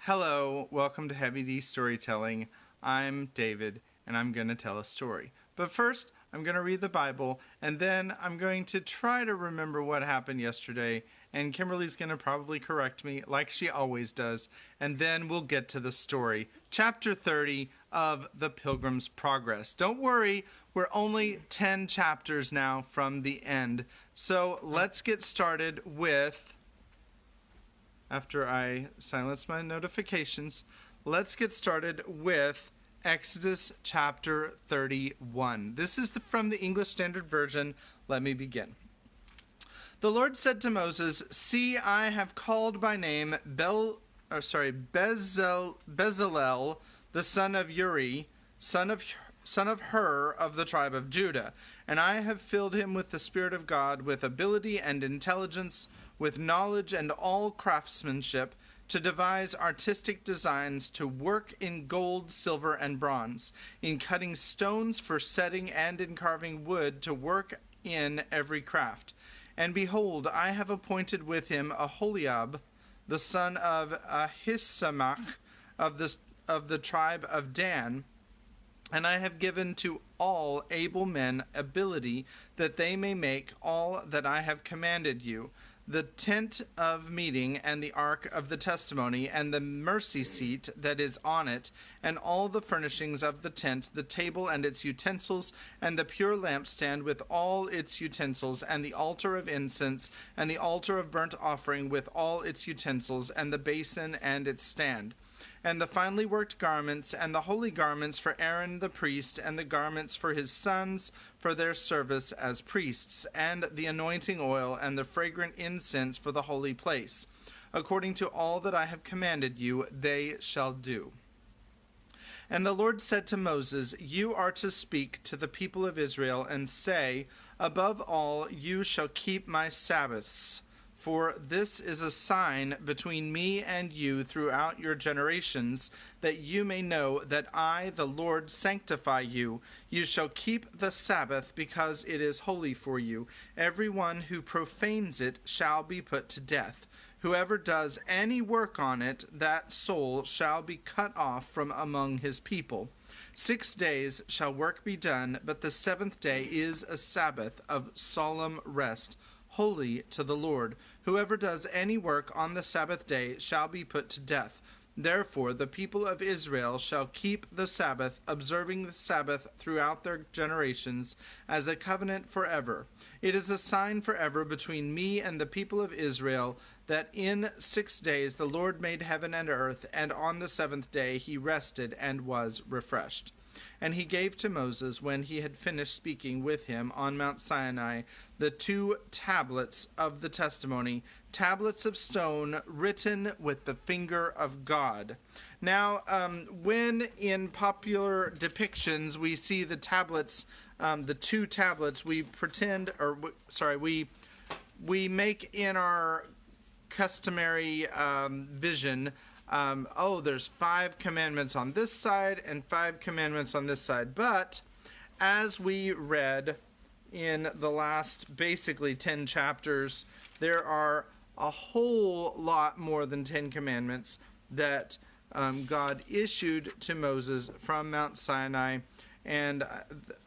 Hello, welcome to Heavy D Storytelling. I'm David, and I'm going to tell a story. But first, I'm going to read the Bible, and then I'm going to try to remember what happened yesterday, and Kimberly's going to probably correct me, like she always does, and then we'll get to the story. Chapter 30 of the Pilgrim's Progress. Don't worry, we're only 10 chapters now from the end. So let's get started with... After I silence my notifications, let's get started with Exodus chapter 31. This is from the English Standard Version. Let me begin. The Lord said to Moses, "See, I have called by name Bezalel, the son of Uri, son of Hur of the tribe of Judah, and I have filled him with the Spirit of God, with ability and intelligence, with knowledge and all craftsmanship, to devise artistic designs, to work in gold, silver, and bronze, in cutting stones for setting, and in carving wood, to work in every craft. And behold, I have appointed with him Aholiab, the son of Ahisamach, of the tribe of Dan, and I have given to all able men ability, that they may make all that I have commanded you, the tent of meeting, and the ark of the testimony, and the mercy seat that is on it, and all the furnishings of the tent, the table and its utensils, and the pure lampstand with all its utensils, and the altar of incense, and the altar of burnt offering with all its utensils, and the basin and its stand, and the finely worked garments, and the holy garments for Aaron the priest, and the garments for his sons for their service as priests, and the anointing oil, and the fragrant incense for the holy place. According to all that I have commanded you, they shall do." And the Lord said to Moses, "You are to speak to the people of Israel, and say, Above all, you shall keep my Sabbaths. For this is a sign between me and you throughout your generations, that you may know that I, the Lord, sanctify you. You shall keep the Sabbath, because it is holy for you. Everyone who profanes it shall be put to death. Whoever does any work on it, that soul shall be cut off from among his people. 6 days shall work be done, but the seventh day is a Sabbath of solemn rest, holy to the Lord. Whoever does any work on the Sabbath day shall be put to death. Therefore the people of Israel shall keep the Sabbath, observing the Sabbath throughout their generations, as a covenant forever. It is a sign forever between me and the people of Israel, that in 6 days the Lord made heaven and earth, and on the seventh day he rested and was refreshed. And he gave to Moses, when he had finished speaking with him on Mount Sinai, the 2 tablets of the testimony, tablets of stone written with the finger of God. Now, when in popular depictions we see the tablets, the 2 tablets, we make in our customary vision, there's 5 commandments on this side and 5 commandments on this side. But as we read in the last basically 10 chapters, there are a whole lot more than 10 commandments that God issued to Moses from Mount Sinai. And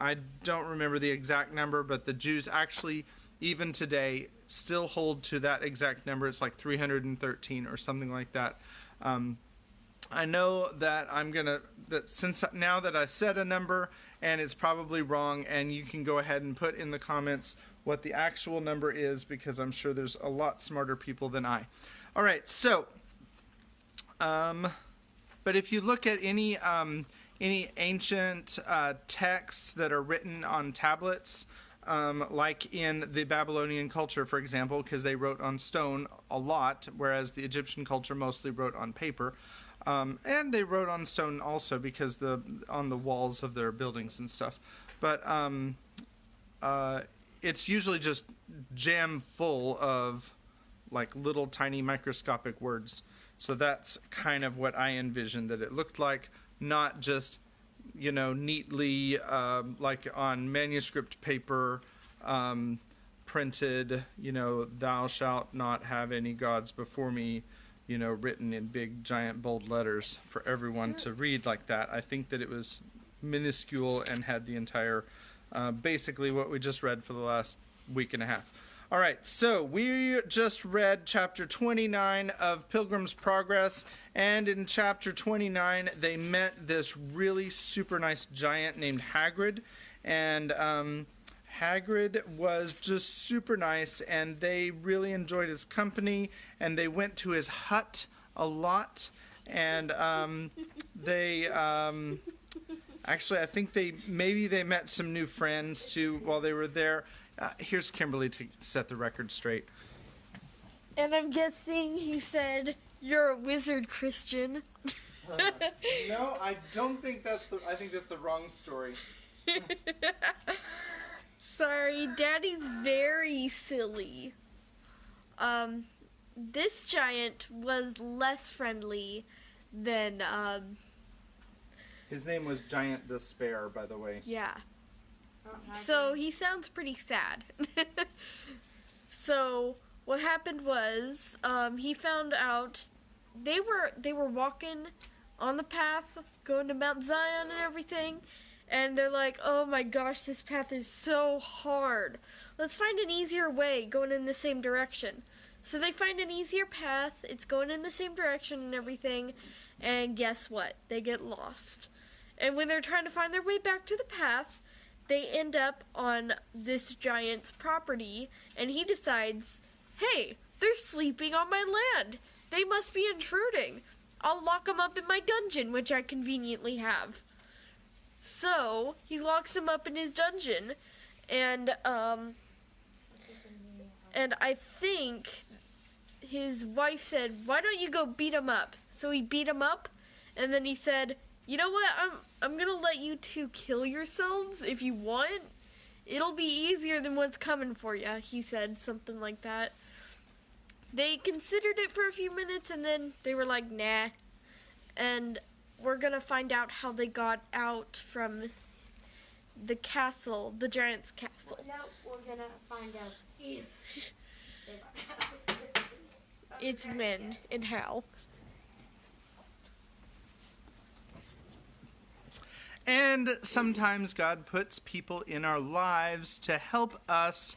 I don't remember the exact number, but the Jews actually, even today, still hold to that exact number. It's like 313 or something like that. I know that since now that I said a number and it's probably wrong, and you can go ahead and put in the comments what the actual number is, because I'm sure there's a lot smarter people than I. All right, so, but if you look at any ancient texts that are written on tablets, like in the Babylonian culture, for example, because they wrote on stone a lot, whereas the Egyptian culture mostly wrote on paper. And they wrote on stone also because on the walls of their buildings and stuff. But it's usually just jam full of like little tiny microscopic words. So that's kind of what I envisioned that it looked like, not just neatly like on manuscript paper, printed, thou shalt not have any gods before me, written in big, giant, bold letters for everyone to read like that. I think that it was minuscule and had the entire, basically what we just read for the last week and a half. All right, so we just read chapter 29 of Pilgrim's Progress, and in chapter 29, they met this really super nice giant named Hagrid, and Hagrid was just super nice, and they really enjoyed his company, and they went to his hut a lot, and actually, I think they met some new friends, too, while they were there. Here's Kimberly to set the record straight. And I'm guessing he said, "You're a wizard, Christian." No, I don't think I think that's the wrong story. Sorry, Daddy's very silly. This giant was less friendly than, His name was Giant Despair, by the way. Yeah. So he sounds pretty sad. So what happened was, he found out they were walking on the path going to Mount Zion and everything, and they're like, "Oh my gosh, this path is so hard. Let's find an easier way going in the same direction." So they find an easier path. It's going in the same direction and everything, and guess what? They get lost. And when they're trying to find their way back to the path, they end up on this giant's property, and he decides, "Hey, they're sleeping on my land. They must be intruding. I'll lock them up in my dungeon, which I conveniently have." So he locks them up in his dungeon, and I think his wife said, "Why don't you go beat him up?" So he beat him up, and then he said, "You know what? I'm gonna let you two kill yourselves if you want. It'll be easier than what's coming for you," he said, something like that. They considered it for a few minutes, and then they were like, "Nah." And we're gonna find out how they got out from the castle, the giant's castle. No, we're gonna find out if It's when and how. And sometimes God puts people in our lives to help us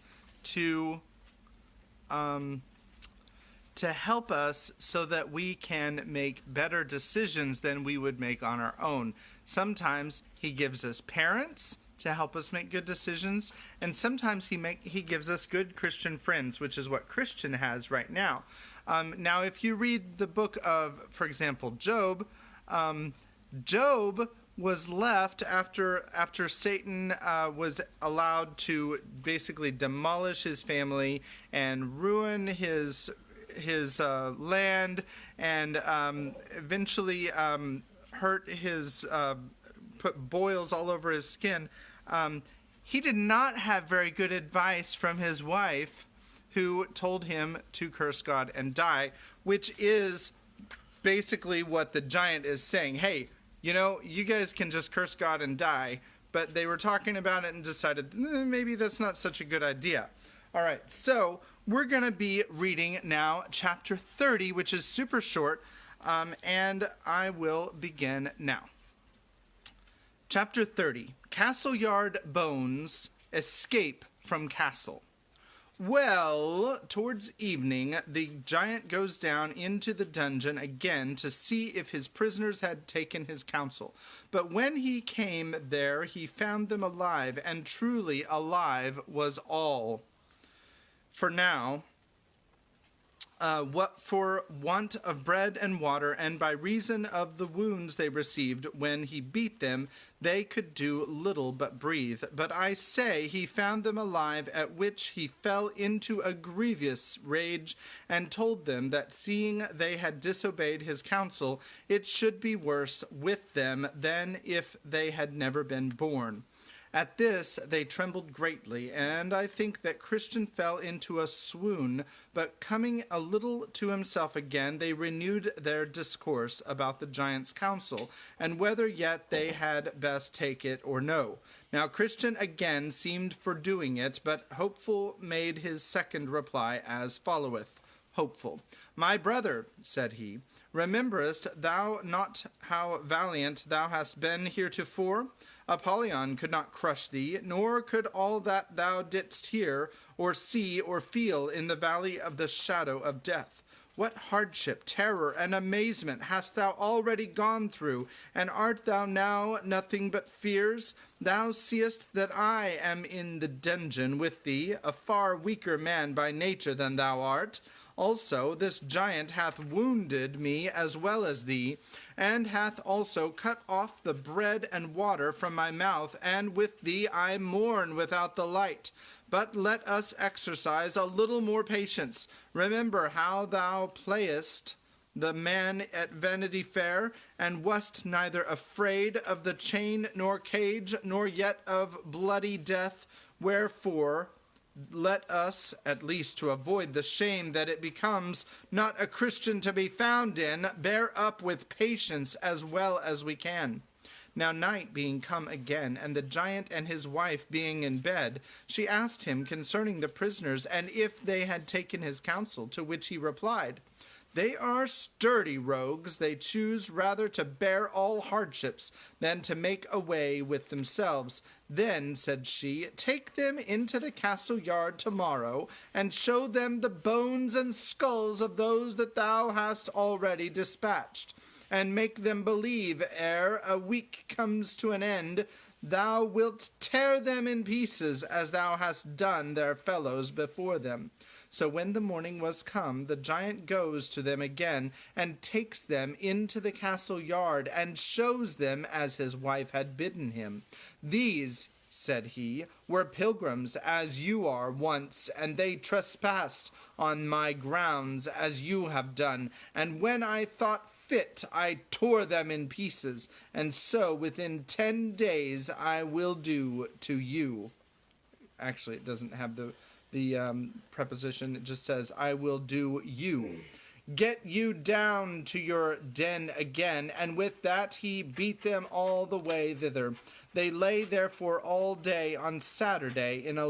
so that we can make better decisions than we would make on our own. Sometimes he gives us parents to help us make good decisions, and sometimes he gives us good Christian friends, which is what Christian has right now. Now, if you read the book of, for example, Job, Job was left after Satan was allowed to basically demolish his family and ruin his land, and eventually hurt his put boils all over his skin. He did not have very good advice from his wife, who told him to curse God and die, which is basically what the giant is saying. Hey, you guys can just curse God and die. But they were talking about it and decided maybe that's not such a good idea. All right, so we're going to be reading now chapter 30, which is super short, and I will begin now. Chapter 30, Castle Yard Bones Escape from Castle. Well, towards evening, the giant goes down into the dungeon again to see if his prisoners had taken his counsel. But when he came there, he found them alive, and truly alive was all. For now, what for want of bread and water, and by reason of the wounds they received when he beat them, they could do little but breathe. But I say, he found them alive, at which he fell into a grievous rage, and told them that seeing they had disobeyed his counsel, it should be worse with them than if they had never been born. At this they trembled greatly, and I think that Christian fell into a swoon, but coming a little to himself again, they renewed their discourse about the giant's counsel, and whether yet they had best take it or no. Now Christian again seemed for doing it, but Hopeful made his second reply as followeth. Hopeful. My brother, said he, rememberest thou not how valiant thou hast been heretofore? Apollyon could not crush thee, nor could all that thou didst hear, or see, or feel in the valley of the shadow of death. What hardship, terror, and amazement hast thou already gone through, and art thou now nothing but fears? Thou seest that I am in the dungeon with thee, a far weaker man by nature than thou art. Also, this giant hath wounded me as well as thee, and hath also cut off the bread and water from my mouth, and with thee I mourn without the light. But let us exercise a little more patience. Remember how thou playest the man at Vanity Fair, and wast neither afraid of the chain nor cage, nor yet of bloody death. Wherefore, let us, at least to avoid the shame that it becomes not a Christian to be found in, bear up with patience as well as we can. Now night being come again, and the giant and his wife being in bed, she asked him concerning the prisoners, and if they had taken his counsel, to which he replied, They are sturdy rogues, they choose rather to bear all hardships than to make away with themselves. Then, said she, take them into the castle yard tomorrow, and show them the bones and skulls of those that thou hast already dispatched, and make them believe, ere a week comes to an end, thou wilt tear them in pieces, as thou hast done their fellows before them. So when the morning was come, the giant goes to them again, and takes them into the castle yard, and shows them as his wife had bidden him. These, said he, were pilgrims as you are once, and they trespassed on my grounds as you have done, and when I thought fit, I tore them in pieces, and so within 10 days I will do to you. Actually, it doesn't have the preposition. It just says, I will do you. Get you down to your den again. And with that he beat them all the way thither. They lay therefore all day on Saturday in a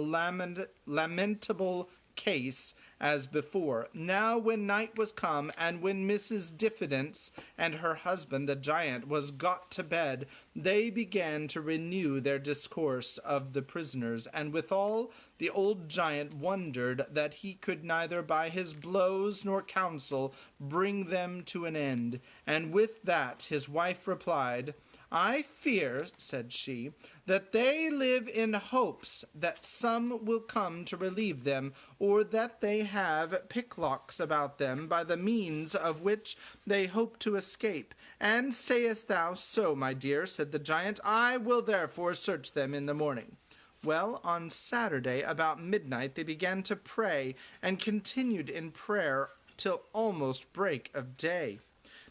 lamentable case as before. Now when night was come, and when Mrs. Diffidence and her husband the giant was got to bed, they began to renew their discourse of the prisoners, and withal the old giant wondered that he could neither by his blows nor counsel bring them to an end. And with that his wife replied, I fear, said she, that they live in hopes that some will come to relieve them, or that they have picklocks about them, by the means of which they hope to escape. And sayest thou so, my dear? Said the giant. I will therefore search them in the morning. Well, on Saturday, about midnight, they began to pray, and continued in prayer till almost break of day.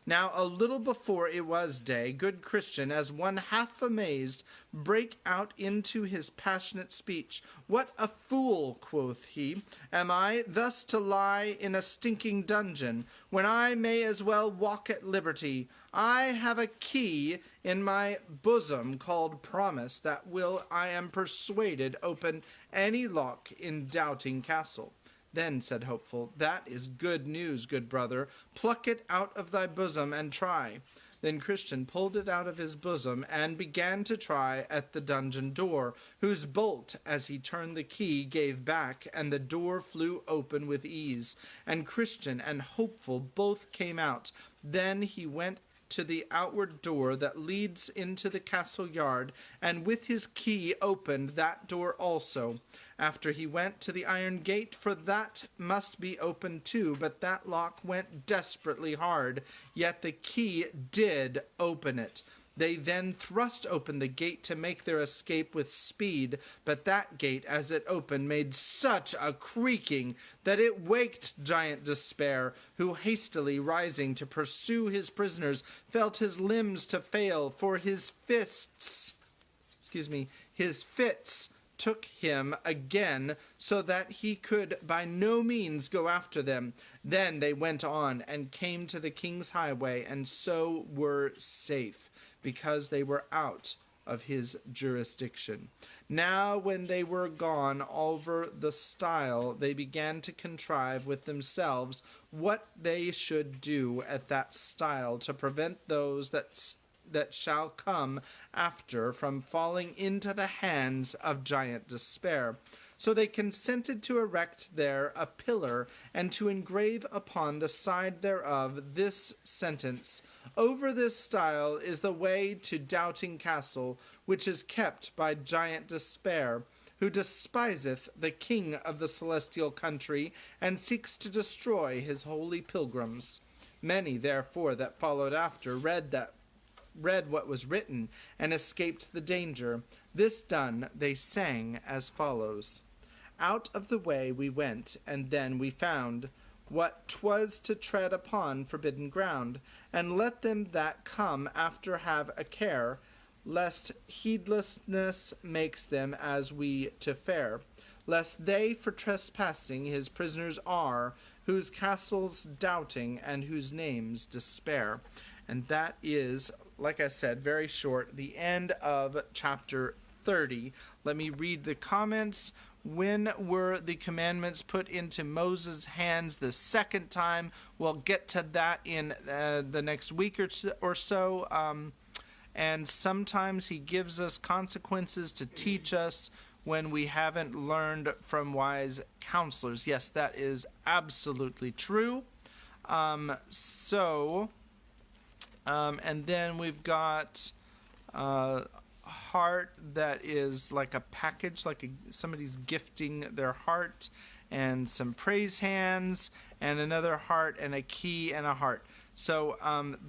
Now a little before it was day, good Christian, as one half amazed, brake out into his passionate speech. What a fool, quoth he, am I, thus to lie in a stinking dungeon, when I may as well walk at liberty. I have a key in my bosom called Promise, that will, I am persuaded, open any lock in Doubting Castle. Then, said Hopeful, that is good news, good brother. Pluck it out of thy bosom and try. Then Christian pulled it out of his bosom, and began to try at the dungeon door, whose bolt, as he turned the key, gave back, and the door flew open with ease. And Christian and Hopeful both came out. Then he went to the outward door that leads into the castle yard, and with his key opened that door also. After he went to the iron gate, for that must be opened too, but that lock went desperately hard, yet the key did open it. They then thrust open the gate to make their escape with speed, but that gate, as it opened, made such a creaking that it waked Giant Despair, who, hastily rising to pursue his prisoners, felt his limbs to fail, for his fits took him again, so that he could by no means go after them. Then they went on, and came to the king's highway, and so were safe, because they were out of his jurisdiction. Now when they were gone over the stile, they began to contrive with themselves what they should do at that stile to prevent those that shall come after from falling into the hands of Giant Despair. So they consented to erect there a pillar, and to engrave upon the side thereof this sentence: Over this stile is the way to Doubting Castle, which is kept by Giant Despair, who despiseth the king of the celestial country, and seeks to destroy his holy pilgrims. Many, therefore, that followed after read what was written, and escaped the danger. This done, they sang as follows: Out of the way we went, and then we found what 'twas to tread upon forbidden ground, and let them that come after have a care, lest heedlessness makes them as we to fare, lest they for trespassing his prisoners are, whose castles doubting, and whose names despair. And that is, like I said, very short, the end of chapter 30. Let me read the comments. When were the commandments put into Moses' hands the second time? We'll get to that in the next week or so. And sometimes he gives us consequences to teach us when we haven't learned from wise counselors. Yes, that is absolutely true. And then we've got heart that is like a package, like somebody's gifting their heart, and some praise hands, and another heart, and a key, and a heart. So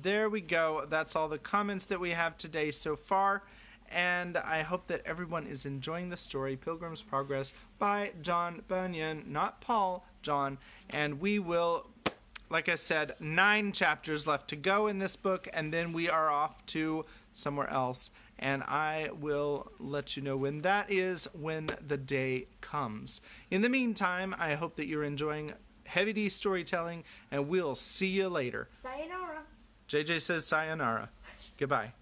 there we go. That's all the comments that we have today so far, and I hope that everyone is enjoying the story, Pilgrim's Progress by John Bunyan, not Paul, John, and we will, like I said, 9 chapters left to go in this book, and then we are off to somewhere else, and I will let you know when that is, when the day comes. In the meantime, I hope that you're enjoying Heavy D storytelling, and we'll see you later. Sayonara. JJ says sayonara. Goodbye.